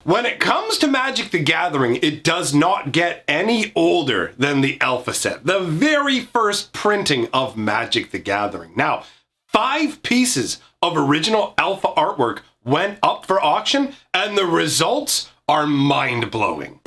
When it comes to Magic the Gathering, it does not get any older than the Alpha set, the very first printing of Magic the Gathering. Now, 5 pieces of original Alpha artwork went up for auction, and the results are mind-blowing.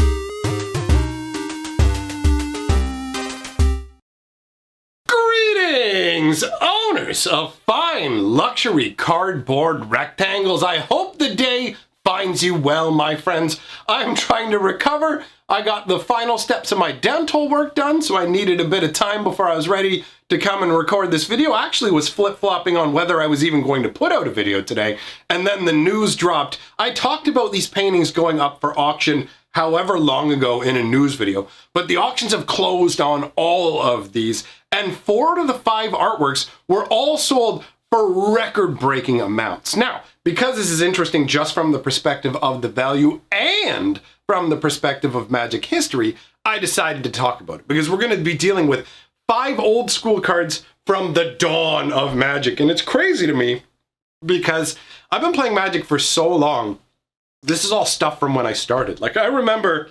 Greetings, owners of fine luxury cardboard rectangles. I hope the day finds you well, my friends. I'm trying to recover. I got the final steps of my dental work done, so I needed a bit of time before I was ready to come and record this video. I actually was flip-flopping on whether I was even going to put out a video today, and then the news dropped. I talked about these paintings going up for auction however long ago in a news video, but the auctions have closed on all of these, and 4 of the 5 artworks were all sold for record-breaking amounts. Now, because this is interesting just from the perspective of the value and from the perspective of Magic history, I decided to talk about it because we're going to be dealing with 5 old school cards from the dawn of Magic. And it's crazy to me because I've been playing Magic for so long. This is all stuff from when I started. Like, I remember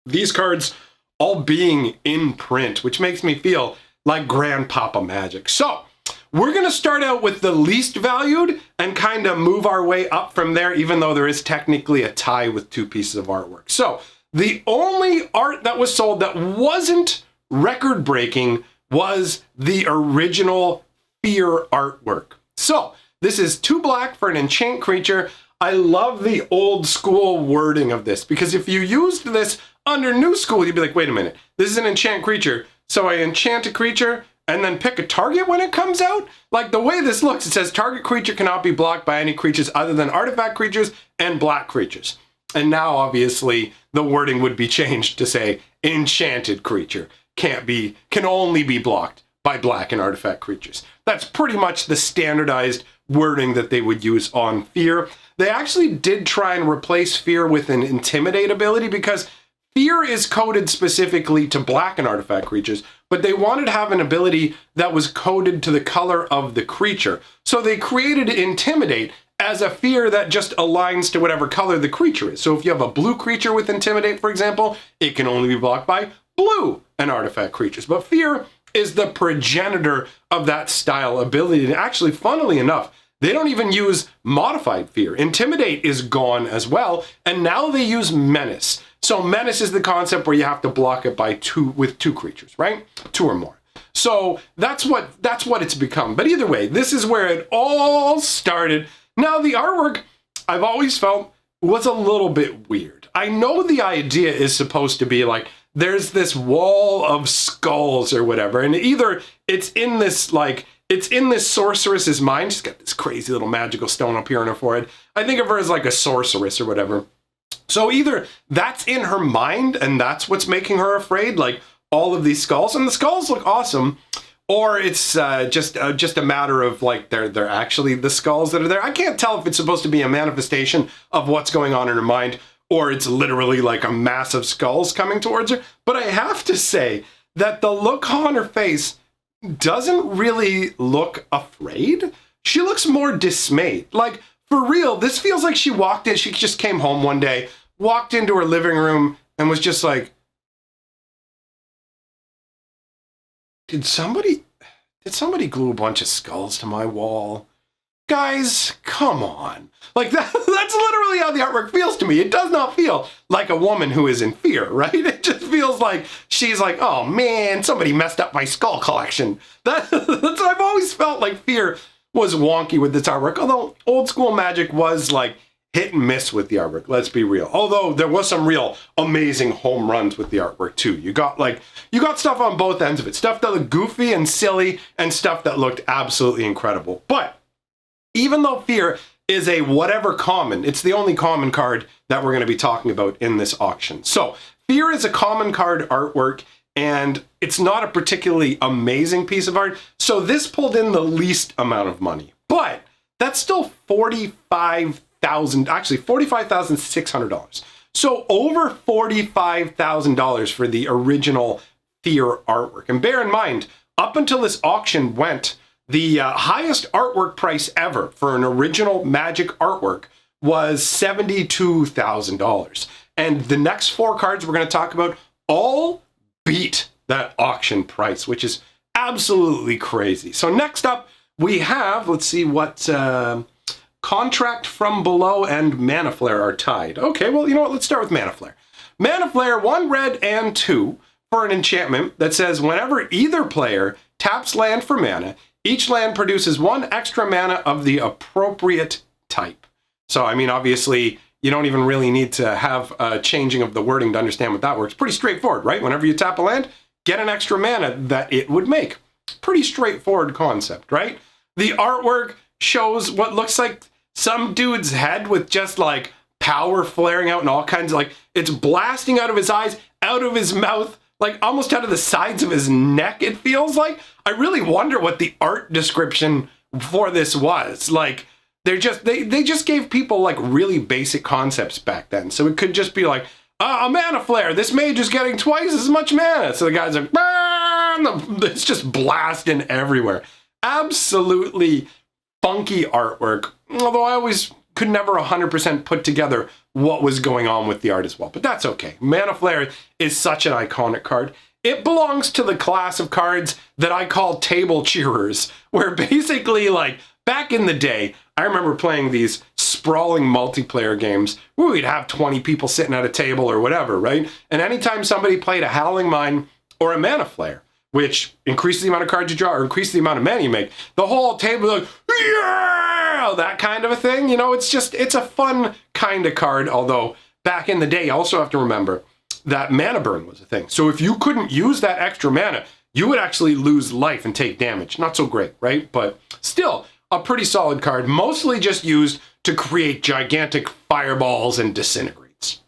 these cards all being in print, which makes me feel like Grandpapa Magic. So, we're going to start out with the least valued and kind of move our way up from there, even though there is technically a tie with 2 pieces of artwork. So, the only art that was sold that wasn't record-breaking was the original Fear artwork. So, this is 2 black for an enchant creature. I love the old school wording of this, because if you used this under new school, you'd be like, wait a minute, this is an enchant creature, so I enchant a creature and then pick a target when it comes out? Like, the way this looks, it says target creature cannot be blocked by any creatures other than artifact creatures and black creatures. And now, obviously, the wording would be changed to say enchanted creature can only be blocked by black and artifact creatures. That's pretty much the standardized wording that they would use on Fear. They actually did try and replace Fear with an Intimidate ability because Fear is coded specifically to black and artifact creatures, but they wanted to have an ability that was coded to the color of the creature. So they created Intimidate as a fear that just aligns to whatever color the creature is. So if you have a blue creature with Intimidate, for example, it can only be blocked by blue and artifact creatures. But Fear is the progenitor of that style ability. And actually, funnily enough, they don't even use modified Fear. Intimidate is gone as well, and now they use Menace. So Menace is the concept where you have to block it by 2 creatures, right? 2 or more. So that's what it's become. But either way, this is where it all started. Now the artwork, I've always felt, was a little bit weird. I know the idea is supposed to be like, there's this wall of skulls or whatever, and either it's in this sorceress's mind. She's got this crazy little magical stone up here on her forehead. I think of her as like a sorceress or whatever. So either that's in her mind and that's what's making her afraid, like all of these skulls, and the skulls look awesome, or it's just a matter of like they're actually the skulls that are there. I can't tell if it's supposed to be a manifestation of what's going on in her mind, or it's literally like a mass of skulls coming towards her. But I have to say that the look on her face doesn't really look afraid. She looks more dismayed. Like, for real, this feels like she walked in, she just came home one day, walked into her living room, and was just like, did somebody glue a bunch of skulls to my wall? Guys, come on. Like, that's literally how the artwork feels to me. It does not feel like a woman who is in fear, right? It just feels like she's like, oh man, somebody messed up my skull collection. That's what I've always felt like. Fear was wonky with this artwork, although old school Magic was like hit and miss with the artwork, let's be real. Although there was some real amazing home runs with the artwork too. You got stuff on both ends of it. Stuff that looked goofy and silly and stuff that looked absolutely incredible. But even though Fear is a whatever common, it's the only common card that we're going to be talking about in this auction. So Fear is a common card artwork, and it's not a particularly amazing piece of art. So this pulled in the least amount of money, but that's still $45,600. So over $45,000 for the original Fear artwork. And bear in mind, up until this auction went, the highest artwork price ever for an original Magic artwork was $72,000. And the next 4 cards we're going to talk about all beat that auction price, which is absolutely crazy. So next up, we have, let's see what, Contract from Below and Mana Flare are tied. Okay, well, you know what? Let's start with Mana Flare. Mana Flare, 1 red and 2 for an enchantment that says whenever either player taps land for mana, each land produces 1 extra mana of the appropriate type. So, I mean, obviously, you don't even really need to have a changing of the wording to understand what that works. Pretty straightforward, right? Whenever you tap a land, get an extra mana that it would make. Pretty straightforward concept, right? The artwork shows what looks like some dude's head with just like power flaring out and all kinds of like, it's blasting out of his eyes, out of his mouth, like almost out of the sides of his neck, it feels like. I really wonder what the art description for this was. Like, they just gave people like really basic concepts back then. So it could just be like, a mana flare, this mage is getting twice as much mana. So the guy's like, it's just blasting everywhere. Absolutely funky artwork, although I always could never 100% put together what was going on with the art as well, but that's okay. Mana Flare is such an iconic card. It belongs to the class of cards that I call table cheerers, where basically, like, back in the day, I remember playing these sprawling multiplayer games where we'd have 20 people sitting at a table or whatever, right? And anytime somebody played a Howling Mine or a Mana Flare, which increases the amount of cards you draw or increases the amount of mana you make, the whole table was like, yeah, that kind of a thing. You know, it's a fun kind of card, although back in the day, you also have to remember that mana burn was a thing. So if you couldn't use that extra mana, you would actually lose life and take damage. Not so great, right? But still, a pretty solid card, mostly just used to create gigantic fireballs and disintegrates.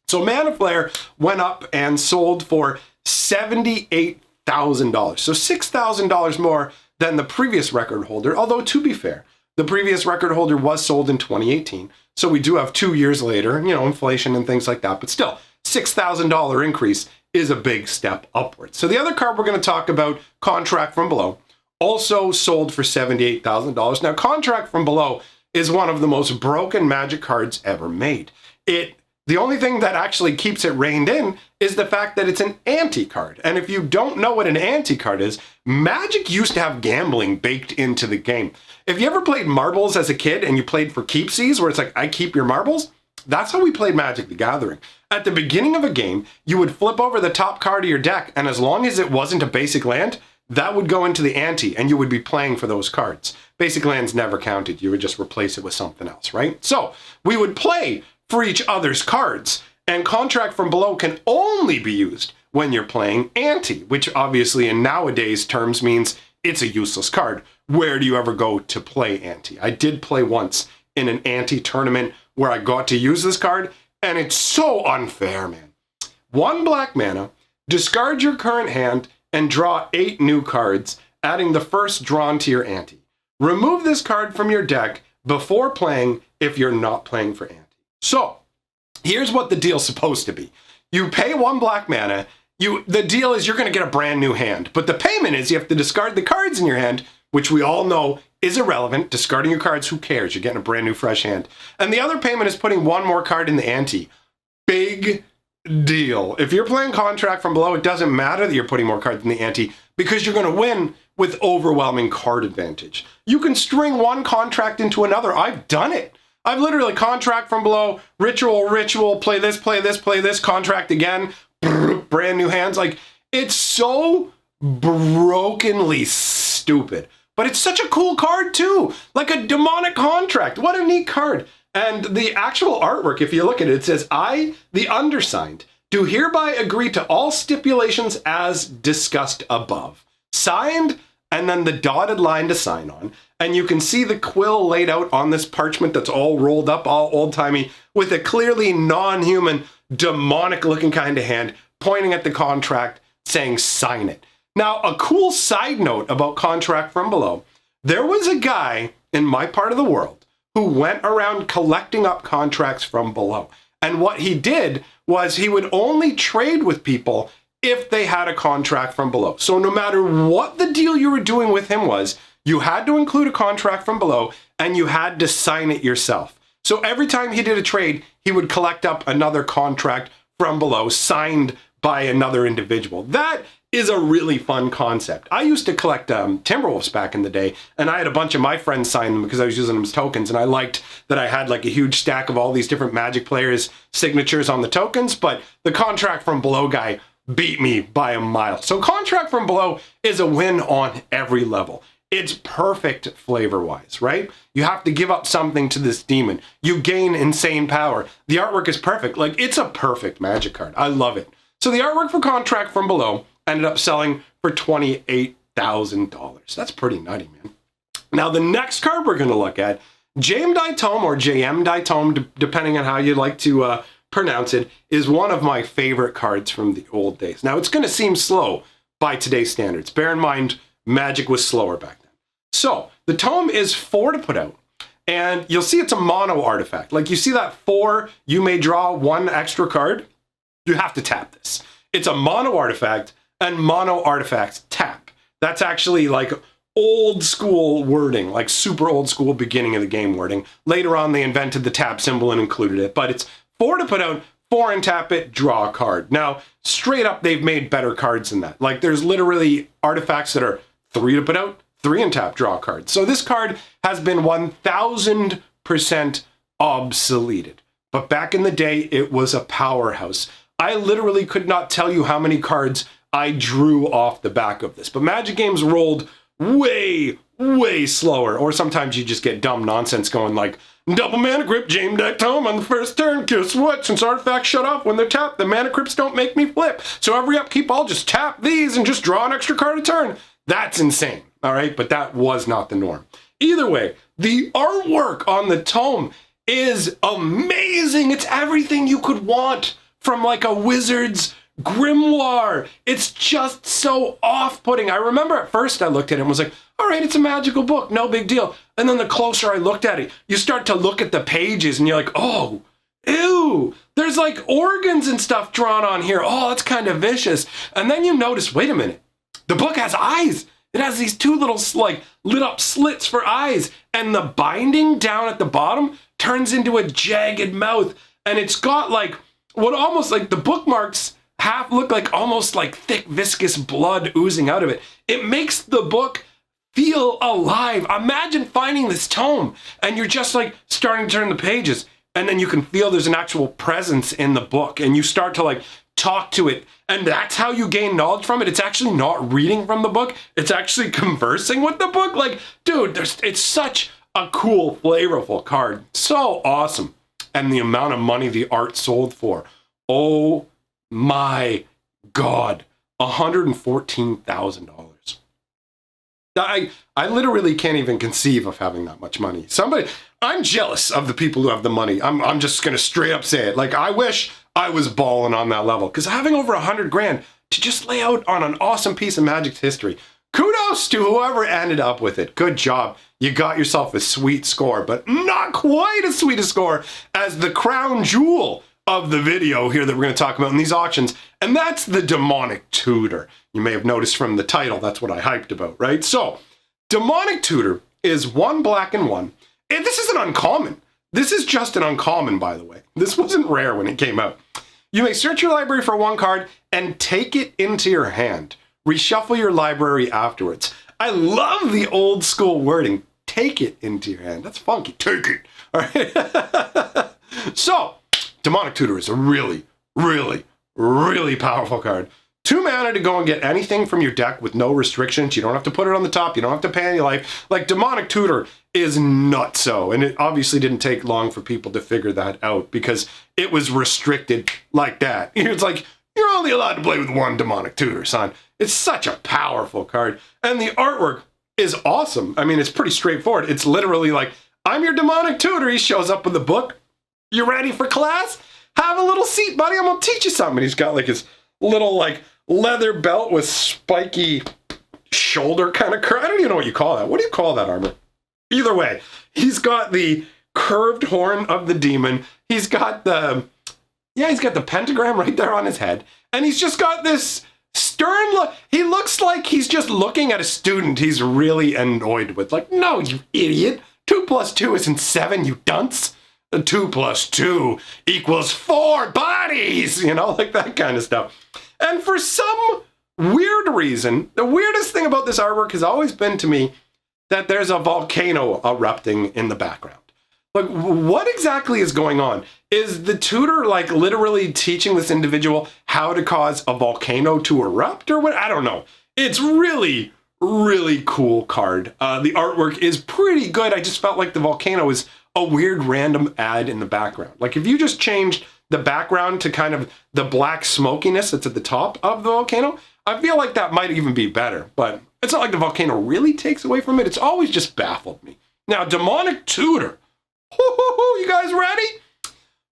So Mana Flare went up and sold for $78,000. So $6,000 more than the previous record holder, although to be fair, the previous record holder was sold in 2018. So we do have 2 years later, you know, inflation and things like that, but still, $6,000 increase is a big step upwards. So the other card we're going to talk about, Contract from Below, also sold for $78,000. Now, Contract from Below is one of the most broken Magic cards ever made. The only thing that actually keeps it reined in is the fact that it's an anti-card. And if you don't know what an anti-card is, Magic used to have gambling baked into the game. If you ever played marbles as a kid and you played for keepsies, where it's like, I keep your marbles, that's how we played Magic the Gathering. At the beginning of a game, you would flip over the top card of your deck, and as long as it wasn't a basic land, that would go into the ante, and you would be playing for those cards. Basic lands never counted. You would just replace it with something else, right? So we would play for each other's cards, and Contract from Below can only be used when you're playing ante, which obviously in nowadays terms means it's a useless card. Where do you ever go to play ante? I did play once in an ante tournament where I got to use this card, and it's so unfair, man. 1 black mana, discard your current hand, and draw 8 new cards, adding the first drawn to your ante. Remove this card from your deck before playing if you're not playing for ante. So, here's what the deal's supposed to be. You pay 1 black mana, the deal is you're going to get a brand new hand, but the payment is you have to discard the cards in your hand, which we all know is irrelevant. Discarding your cards, who cares? You're getting a brand new fresh hand. And the other payment is putting 1 more card in the ante. Big deal. If you're playing Contract from Below, it doesn't matter that you're putting more cards in the ante because you're going to win with overwhelming card advantage. You can string 1 contract into another. I've done it. I've literally Contract from Below, ritual, play this, contract again, brand new hands. Like, it's so brokenly stupid, but it's such a cool card too. Like a demonic contract. What a neat card. And the actual artwork, if you look at it, it says, I, the undersigned, do hereby agree to all stipulations as discussed above. Signed, and then the dotted line to sign on. And you can see the quill laid out on this parchment that's all rolled up, all old-timey, with a clearly non-human, demonic-looking kind of hand pointing at the contract saying, sign it. Now, a cool side note about Contract from Below, there was a guy in my part of the world who went around collecting up contracts from below. And what he did was he would only trade with people if they had a contract from below. So no matter what the deal you were doing with him was, you had to include a contract from below and you had to sign it yourself. So every time he did a trade, he would collect up another contract from below signed by another individual. That is a really fun concept. I used to collect Timberwolves back in the day, and I had a bunch of my friends sign them because I was using them as tokens, and I liked that I had like a huge stack of all these different Magic players' signatures on the tokens, but the contract from below guy beat me by a mile. So contract from below is a win on every level. It's perfect flavor-wise, right? You have to give up something to this demon. You gain insane power. The artwork is perfect. Like, it's a perfect Magic card. I love it. So the artwork for contract from below ended up selling for $28,000. That's pretty nutty, man. Now, the next card we're going to look at, Jameditome or jayemdae, depending on how you like to pronounce it, is one of my favorite cards from the old days. Now, it's going to seem slow by today's standards. Bear in mind, Magic was slower back then. So, the tome is 4 to put out, and you'll see it's a mono artifact. Like, you see that 4, you may draw 1 extra card? You have to tap this. It's a mono artifact, and mono artifacts tap. That's actually like old school wording, like super old school beginning of the game wording. Later on, they invented the tap symbol and included it, but it's 4 to put out, 4 and tap it, draw a card. Now, straight up, they've made better cards than that. Like, there's literally artifacts that are 3 to put out, 3 and tap, draw a card. So this card has been 1000% obsoleted. But back in the day, it was a powerhouse. I literally could not tell you how many cards I drew off the back of this. But Magic games rolled way, way slower. Or sometimes you just get dumb nonsense going like, double mana crypt, Jameditome on the first turn. Guess what? Since artifacts shut off when they're tapped, the mana crypts don't make me flip. So every upkeep, I'll just tap these and just draw an extra card a turn. That's insane, all right? But that was not the norm. Either way, the artwork on the tome is amazing. It's everything you could want from like a wizard's grimoire. It's just so off-putting. I remember at first I looked at it and was like, all right, it's a magical book, no big deal. And then the closer I looked at it, you start to look at the pages and you're like, oh, ew, there's like organs and stuff drawn on here. Oh, that's kind of vicious. And then you notice, wait a minute, the book has eyes. It has these 2 little like lit up slits for eyes. And the binding down at the bottom turns into a jagged mouth. And it's got like what almost like the bookmarks half look like almost like thick viscous blood oozing out of it. It makes the book feel alive. Imagine finding this tome and you're just like starting to turn the pages and then you can feel there's an actual presence in the book and you start to like talk to it, and that's how you gain knowledge from it. It's actually not reading from the book, it's actually conversing with the book. Like, dude, it's such a cool, flavorful card. So awesome. And the amount of money the art sold for, oh my God, $114,000. I literally can't even conceive of having that much money. I'm jealous of the people who have the money. I'm just gonna straight up say it. Like, I wish I was balling on that level, because having over 100 grand to just lay out on an awesome piece of Magic's history, kudos to whoever ended up with it. Good job. You got yourself a sweet score, but not quite as sweet a score as the crown jewel of the video here that we're going to talk about in these auctions, and that's the Demonic Tutor. You may have noticed from the title, that's what I hyped about, right? So, Demonic Tutor is 1 black and 1, and this isn't uncommon. This is just an uncommon, by the way. This wasn't rare when it came out. You may search your library for 1 card and take it into your hand. Reshuffle your library afterwards. I love the old school wording. Take it into your hand. That's funky. Take it. All right. So, Demonic Tutor is a really, really, really powerful card. 2 mana to go and get anything from your deck with no restrictions. You don't have to put it on the top. You don't have to pay any life. Like, Demonic Tutor is nutso. And it obviously didn't take long for people to figure that out because it was restricted like that. It's like, you're only allowed to play with 1 Demonic Tutor, son. It's such a powerful card. And the artwork is awesome. I mean, it's pretty straightforward. It's literally like, I'm your Demonic Tutor. He shows up with a book. You ready for class? Have a little seat, buddy. I'm going to teach you something. He's got like his little like leather belt with spiky shoulder kind of I don't even know what you call that. What do you call that armor? Either way, he's got the curved horn of the demon. He's got the pentagram right there on his head. And he's just got this stern look. He looks like he's just looking at a student he's really annoyed with. Like, no, you idiot. 2 + 2 isn't 7, you dunce. 2 plus 2 equals 4 bodies, you know, like that kind of stuff. And for some weird reason, the weirdest thing about this artwork has always been to me that there's a volcano erupting in the background. Like, what exactly is going on? Is the tutor like literally teaching this individual how to cause a volcano to erupt or what? I don't know. It's really cool card. The artwork is pretty good. I just felt like the volcano is a weird random ad in the background. Like if you just changed the background to kind of the black smokiness that's at the top of the volcano, I feel like that might even be better, but it's not like the volcano really takes away from it. It's always just baffled me. Now, Demonic Tutor. You guys ready?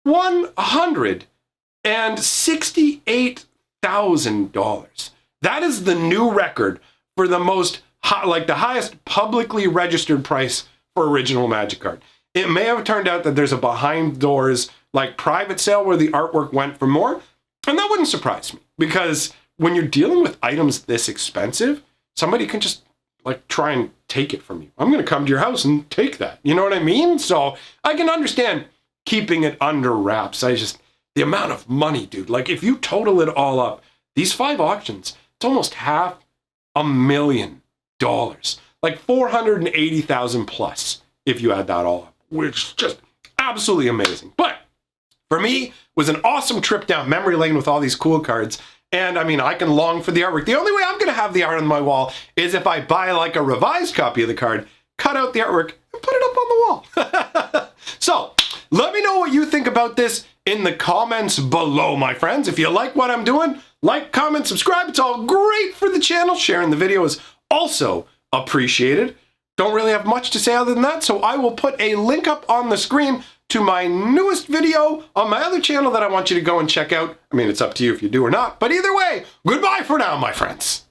$168,000. That is the new record for the most, like the highest publicly registered price for original Magic card. It may have turned out that there's a behind doors, like private sale where the artwork went for more, and that wouldn't surprise me because when you're dealing with items this expensive, somebody can just like try and take it from you. I'm going to come to your house and take that. You know what I mean? So I can understand keeping it under wraps. The amount of money, dude, like if you total it all up, these 5 auctions, it's almost $500,000, like 480,000 plus if you add that all up, which is just absolutely amazing. But for me, it was an awesome trip down memory lane with all these cool cards. And I mean, I can long for the artwork. The only way I'm going to have the art on my wall is if I buy like a revised copy of the card, cut out the artwork, and put it up on the wall. So let me know what you think about this in the comments below, my friends. If you like what I'm doing, like, comment, subscribe. It's all great for the channel. Sharing the video is also appreciated. Don't really have much to say other than that, so I will put a link up on the screen to my newest video on my other channel that I want you to go and check out. I mean, it's up to you if you do or not, but either way, goodbye for now, my friends.